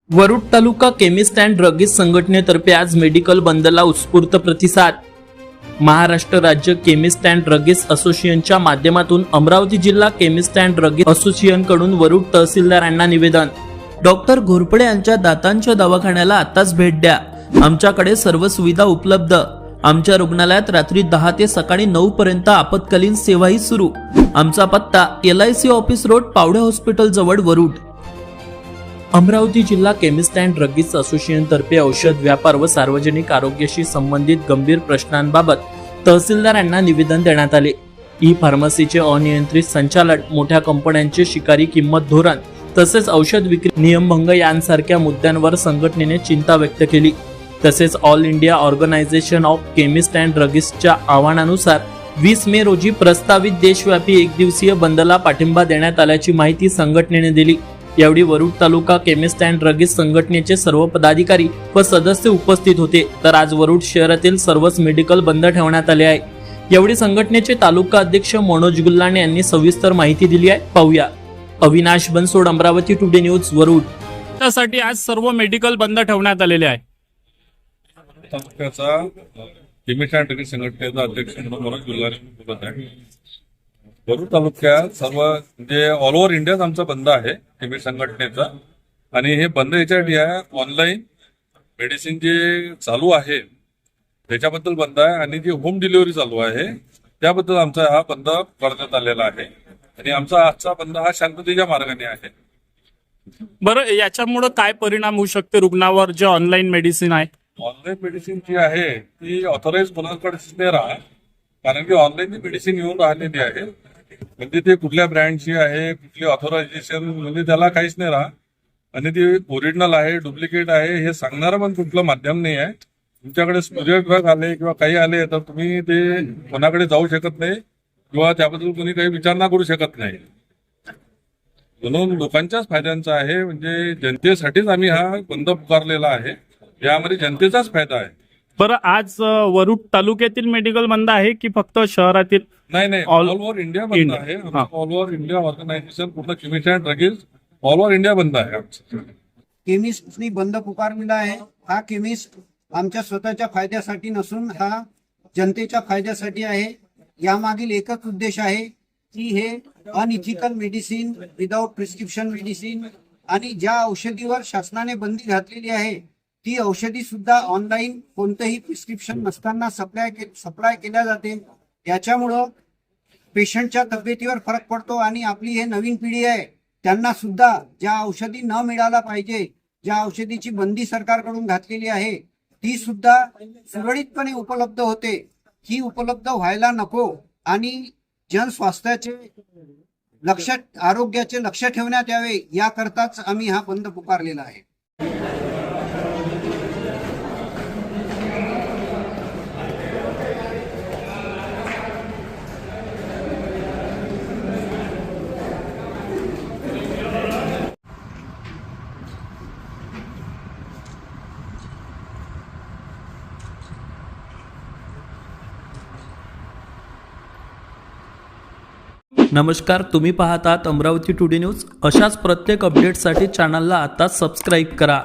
Warud taluka chemist and druggist संघटनेतर्फे आज medical बंदला उत्स्फूर्त प्रतिसाद। महाराष्ट्र राज्य केमिस्ट अँड ड्रगिस्ट असोसिएशनच्या माध्यमातून अमरावती जिल्हा केमिस्ट अँड ड्रगिस्ट असोसिएशन कडून वरुड तहसीलदारांना निवेदन। डॉक्टर घोरपडे यांच्या दातांच्या दवाखान्याला आताच भेट द्या। आमच्याकडे सर्व सुविधा उपलब्ध। आमच्या रुग्णालयात रात्री 10 ते सकाळी 9 पर्यंत आपत्कालीन सेवाही सुरू। आमचा पत्ता LIC office road, Pawde hospital जवळ, वरुड। अमरावती जिल्हा केमिस्ट अँड ड्रगिस्ट असोसिएशन तर्फे औषध व्यापार व सार्वजनिक आरोग्याशी संबंधित गंभीर प्रश्नांबाबत तहसीलदारांना निवेदन देण्यात आले। ई फार्मसीचे अनियंत्रित संचालन, मोठ्या कंपन्यांचे शिकारी किंमत धोरण तसेच औषध विक्री नियमभंग यांसारख्या मुद्द्यांवर संघटनेने चिंता व्यक्त केली। तसेच all India organisation of chemist and ड्रगिस्टच्या आवाहनानुसार 20 मे रोजी प्रस्तावित देशव्यापी एकदिवसीय बंदला पाठिंबा देण्यात आल्याची माहिती संघटनेने दिली। यावेळी वरुड तालुका केमिस्ट अँड ड्रगिस्ट संघटनेचे सर्व पदाधिकारी व सदस्य उपस्थित होते। तर आज वरुड शहरातील सर्वच मेडिकल बंद ठेवण्यात आले आहे। यावेळी संघटनेचे तालुका अध्यक्ष मनोज गुल्लाने यांनी सविस्तर माहिती दिली आहे, पाहूया। Avinash Bansod, Amravati today news, Warud. त्यासाठी आज सर्व मेडिकल बंद ठेवण्यात आलेले आहे। तालुक्याचा केमिस्ट अँड ड्रगिस्ट संघटनेचा अध्यक्ष म्हणून मनोज गुल्लाने बोलत आहे। वरुड तालुक्यात सर्व म्हणजे ऑल ओव्हर इंडियाच आमचा बंद आहे केमिस्ट संघटनेचा। आणि हे बंद याच्यासाठी आहे, ऑनलाईन मेडिसिन जे चालू आहे त्याच्याबद्दल बंद आहे आणि जी होम डिलिव्हरी चालू आहे त्याबद्दल आमचा हा बंद करण्यात आलेला आहे। आणि आमचा आजचा बंद हा शांततेच्या मार्गाने आहे। बरं, याच्यामुळे काय परिणाम होऊ शकते रुग्णावर जे ऑनलाईन मेडिसिन आहे? ऑनलाईन मेडिसिन जी आहे ती ऑथोराइज कोणाकडेच नाही राहत, कारण की ऑनलाईन मेडिसिन येऊन राहिलेली आहे। म्हणजे ते कुठल्या ब्रँडची आहे, कुठली ऑथोरायझेशन, म्हणजे त्याला काहीच नाही राहत। आणि ती ओरिजिनल आहे, डुप्लिकेट आहे हे सांगणारं पण कुठलं माध्यम नाही आहे। तुमच्याकडे सूर्यग्रह आले किंवा काही आले तर तुम्ही ते कोणाकडे जाऊ शकत नाही किंवा त्याबद्दल कोणी काही विचार ना करू शकत नाही। म्हणून लोकांच्याच फायद्यांचा आहे, म्हणजे जनतेसाठीच आम्ही हा बंद पुकारलेला आहे। यामध्ये जनतेचाच फायदा आहे। बरं, आज वरुड तालुक्यातील मेडिकल बंद आहे की फक्त शहरातील? नाही, ऑल ओव्हर इंडिया बंद आहे। ऑल ओव्हर इंडिया ऑर्गनायझेशन पूर्ण chemist and druggist all over India बंद आहे। केमिस्टनी बंद पुकारलेला आहे। हा केमिस्ट आमच्या स्वतःच्या फायद्यासाठी नसून हा जनतेच्या फायद्यासाठी आहे। यामागील एकच उद्देश आहे की हे unethical medicine, without prescription medicine आणि ज्या औषधीवर शासनाने बंदी घातलेली आहे ती औषधी सुद्धा ऑनलाईन कोणतेही प्रिस्क्रिप्शन नसताना सप्लाय केल्या जाते। याच्यामुळं पेशंटच्या तब्येतीवर फरक पडतो आणि आपली हे नवीन पिढी आहे त्यांना सुद्धा ज्या औषधी न मिळायला पाहिजे, ज्या औषधीची बंदी सरकारकडून घातलेली आहे ती सुद्धा सुरळीतपणे उपलब्ध होते, ही उपलब्ध व्हायला नको। आणि जनस्वास्थ्याचे आरोग्याचे लक्ष ठेवण्यात यावे याकरताच आम्ही हा बंद पुकारलेला आहे। नमस्कार, तुम्ही पाहतात अमरावती टुडे न्यूज। अशाच प्रत्येक अपडेटसाठी चॅनलला आता सबस्क्राईब करा।